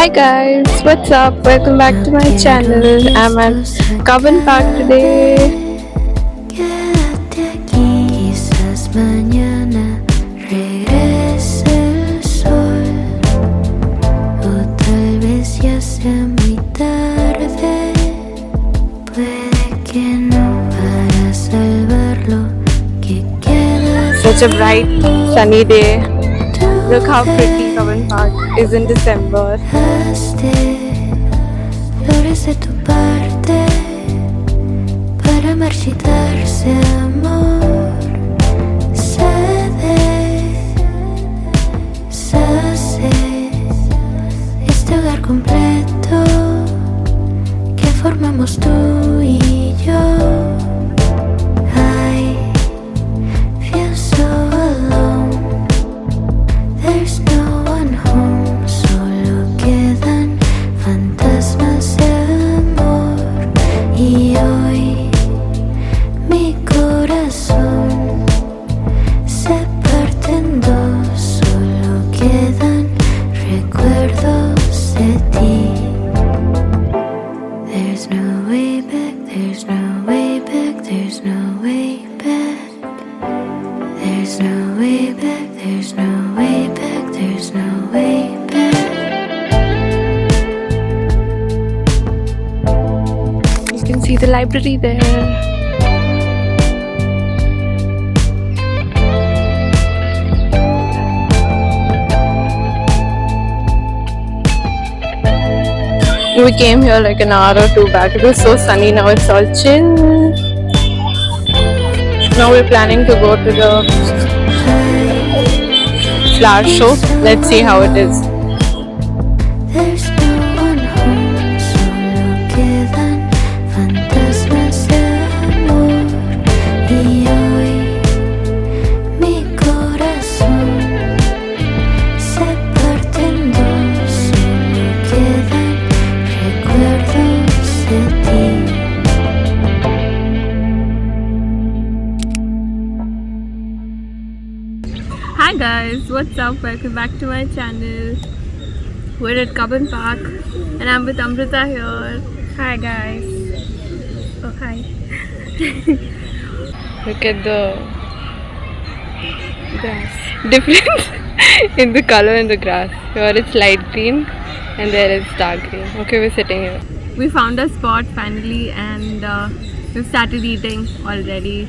Hi guys, what's up? Welcome back to my channel. I'm at Carbon Park today. Quédate aquí, quizás mañana regrese el sol, o tal vez ya sea muy tarde. Puede que no para salvar lo que queda. Such a bright, sunny day. Look how pretty Carbon Park is in December. Flores de tu parte para marchitarse, amor. Se deshace este hogar completo que formamos tú y yo. I feel so alone. There's no one home. Solo quedan fantasmas de amor. Y hoy mi corazón se parte en dos. Solo quedan recuerdos de ti. There's no way back, there's no way back, there's no way back. There's no way back, there's no way back, there's no way back. You can see the library there. We came here like an hour or two back. It was so sunny. Now it's all chill. Now we're planning to go to the flower show. Let's see how it is. There's no one home. Solo quedan fantasmas de amor. Y hoy mi corazón se parte en dos. Solo quedan recuerdos de ti. Hi guys, what's up? Welcome back to my channel. We're at Carbon Park and I'm with Amrita here. Hi guys. Oh hi. Look at the grass. Difference in the color in the grass. Here it's light green and there it's dark green. Okay, we're sitting here. We found a spot finally and we've started eating already.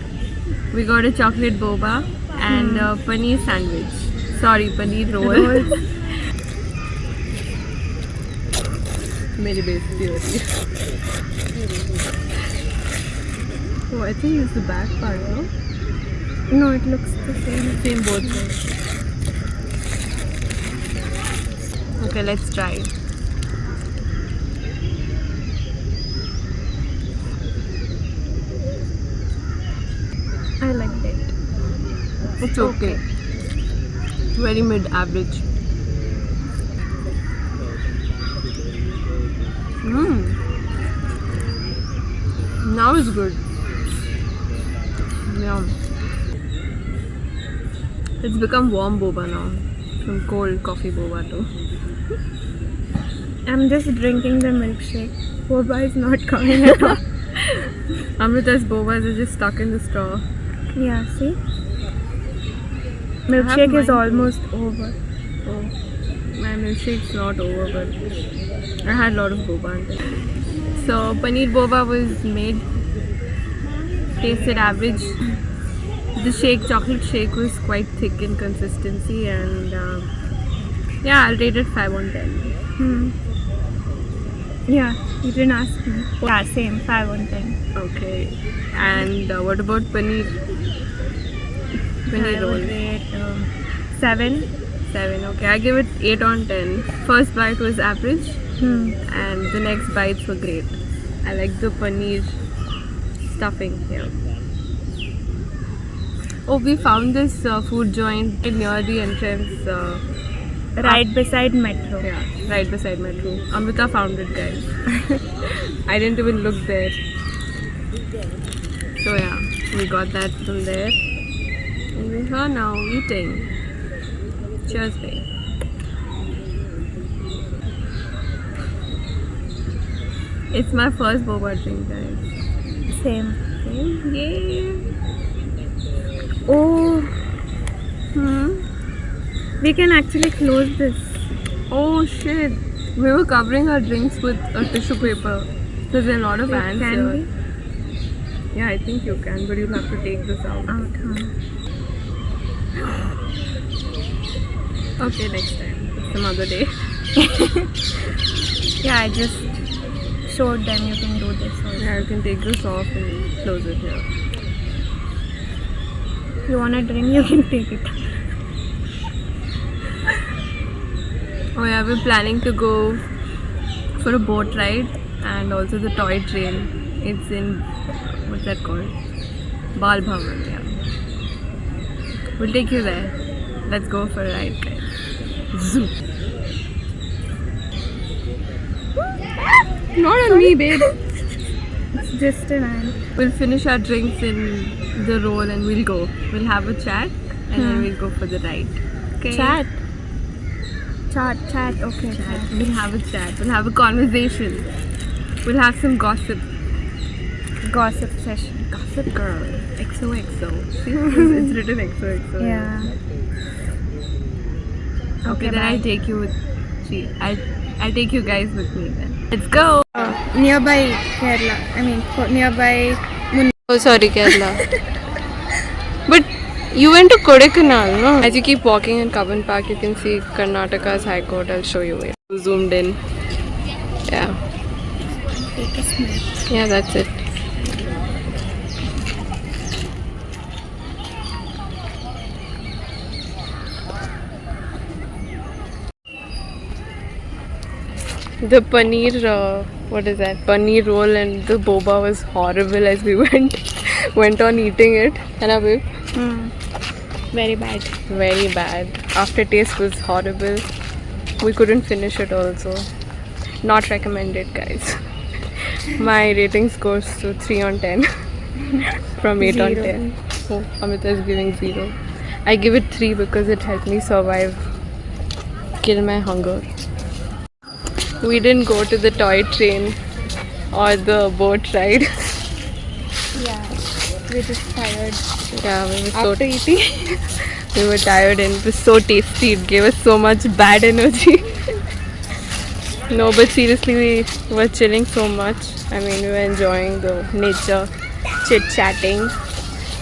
We got a chocolate boba and a paneer sandwich. Sorry, paneer roll. मेरी बेइज्जती हो रही है. Oh, I think it's the back part, no? No, it looks the same. Same both sides. Okay, let's try. I liked it. It's okay. Very mid-average. Now it's good. Yeah. It's become warm boba now. From cold coffee boba to. I'm just drinking the milkshake. Boba is not coming at all. Amrita's bobas are just stuck in the straw. Yeah, see? Milkshake is mine. almost over. Oh, my milkshake's not over, but I had a lot of boba in it. So paneer boba was made, tasted average. The chocolate shake was quite thick in consistency and yeah, I'll rate it 5 on 10. Yeah, you didn't ask me. Yeah, same, 5 on 10. Okay. And what about paneer? Paneer I roll. would rate 7. 7. Okay, I give it 8 on 10. First bite was average. And the next bites were great. I like the paneer stuffing here. Oh, we found this food joint near the entrance. Right beside metro. Yeah, right beside metro. Amrita found it, guys. I didn't even look there. So yeah, we got that from there. And we're here now eating. Cheers, babe. It's my first boba drink, guys. Same. Yay! Oh. We can actually close this. Oh shit! We were covering our drinks with a tissue paper. There's a lot of Wait, ants can here. we? Yeah, I think you can, but you'll have to take this out. Out, huh? Okay, next time. Some other day. Yeah, I just showed them you can do this also. Yeah, you can take this off and close it here. If you want a drink, you can take it. Oh yeah, we're planning to go for a boat ride and also the toy train. It's in, what's that called? Bal Bhavan, yeah. We'll take you there. Let's go for a ride, guys. Zoom. Not on me, babe. It's just an ant. We'll finish our drinks in the roll and we'll go. We'll have a chat and then we'll go for the ride. Okay? Chat. Okay, chat. We'll have a chat. We'll have a conversation. We'll have some gossip. Gossip session. Gossip girl. XOXO. See, it's written XOXO. Yeah. Okay, then bye. I'll take you with. I'll take you guys with me then. Let's go. Nearby Kerala. I mean, nearby. Oh, sorry, Kerala. But you went to Kodaikanal, no? As you keep walking in Kavan Park, you can see Karnataka's High Court. I'll show you it. Zoomed in. Yeah. Take a snap. Yeah, that's it. The paneer, what is that? Paneer roll and the boba was horrible as we went on eating it. And babe, Very bad. very bad. Aftertaste was horrible. We couldn't finish it also. Not recommended, guys. My rating scores to 3 on 10 from 8 on 10. Oh, Amita is giving 0. I give it 3 because it helped me survive, kill my hunger. We didn't go to the toy train or the boat ride. Yeah. We're just tired. Yeah, we were so After eating. we were tired and it was so tasty. It gave us so much bad energy. No, but seriously, we were chilling so much. I mean, we were enjoying the nature, chit-chatting,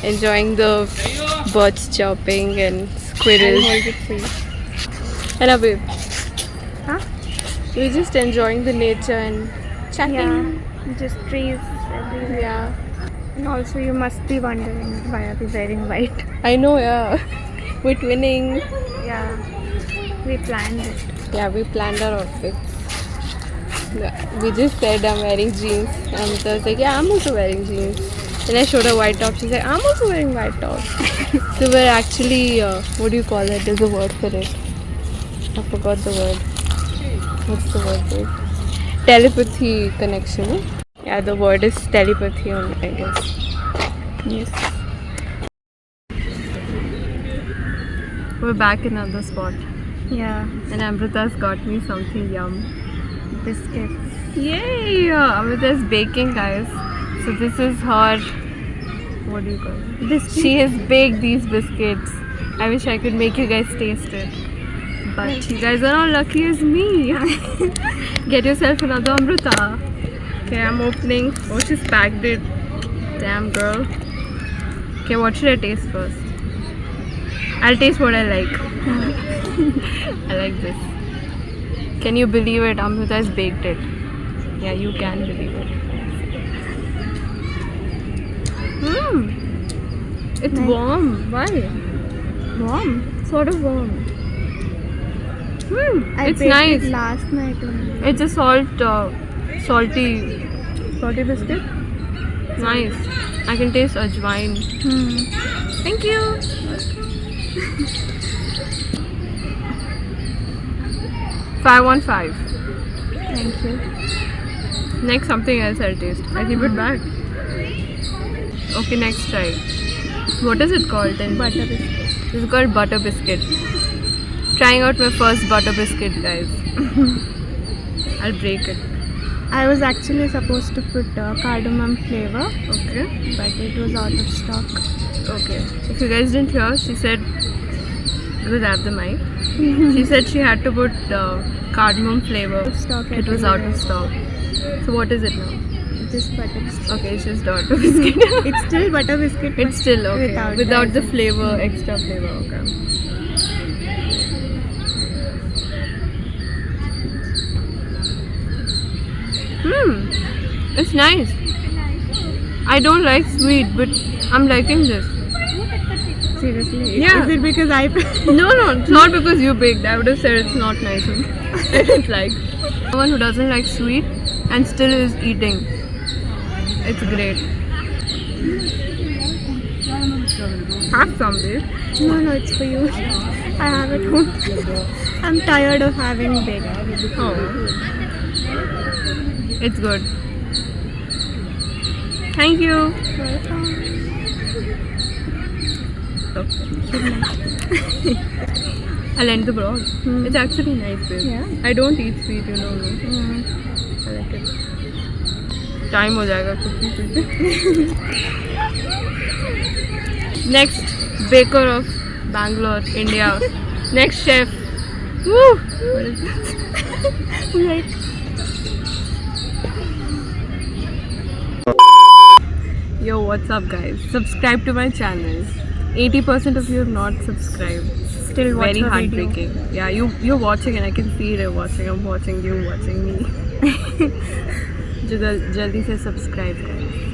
enjoying the birds chirping and squirrels. Hold it for you. Hello, babe. Huh? We were just enjoying the nature and chatting. Yeah. Just trees everywhere. Yeah. And also, you must be wondering why are we wearing white? I know, yeah. We're twinning. Yeah. We planned it. Yeah, we planned our outfits. Yeah, we just said I'm wearing jeans. And Amita was like, yeah, I'm also wearing jeans. Then I showed her white top. She's like, I'm also wearing white top. So we're actually, what do you call it? There's a word for it. I forgot the word. What's the word for it? Telepathy connection. Eh? Yeah, the word is telepathy only, I guess. Yes. We're back in another spot. Yeah. And Amrita's got me something yum. Biscuits. Yay! Amrita's baking, guys. So this is her, what do you call it? Biscuits. She has baked these biscuits. I wish I could make you guys taste it. But you guys are not lucky as me. Get yourself another Amrita. Okay, I'm opening. Oh, she's packed it. Damn, girl. Okay, what should I taste first? I'll taste what I like. I like this. Can you believe it? Amrita has baked it. Yeah, you can believe it. It's Nice. warm. Why? Warm. Sort of warm. I It's baked nice. it last night only. It's a salty biscuit. Nice. I can taste ajwain. Thank you. 5 on 5. Thank you. Next, something else I'll taste. I'll keep it back. Okay, next try. What is it called then? Butter biscuit. This is called butter biscuit. Trying out my first butter biscuit, guys. I'll break it. I was actually supposed to put cardamom flavor, Okay. but it was out of stock. Okay. If you guys didn't hear, she said, grab the mic. She said she had to put cardamom flavor. Out of stock. It was out of stock. So what is it now? Just butter biscuit. Okay, it's just Dotto biscuit. It's still butter biscuit. but It's still okay. Without the essence. flavor, extra flavor. Okay. It's nice. I don't like sweet, but I'm liking this. Seriously. Yeah. Is it because I? No, it's not because you baked. I would have said it's not nice. I don't like. Someone who doesn't like sweet and still is eating. It's great. Have some, babe. No, it's for you. I have it home. I'm tired of having big. Oh. It's good. Thank you. I'll end the vlog. It's actually nice, babe. Yeah. I don't eat sweet, you know me. I like it. Time हो जाएगा cookie. Next baker of Bangalore, India. Next chef. Woo! What is this? Right. Yo, what's up, guys? Subscribe to my channel. 80% of you have not subscribed. Still watch Very the video. heartbreaking. Yeah, you're watching and I can see you're watching. I'm watching you watching me. jaldi se subscribe guys.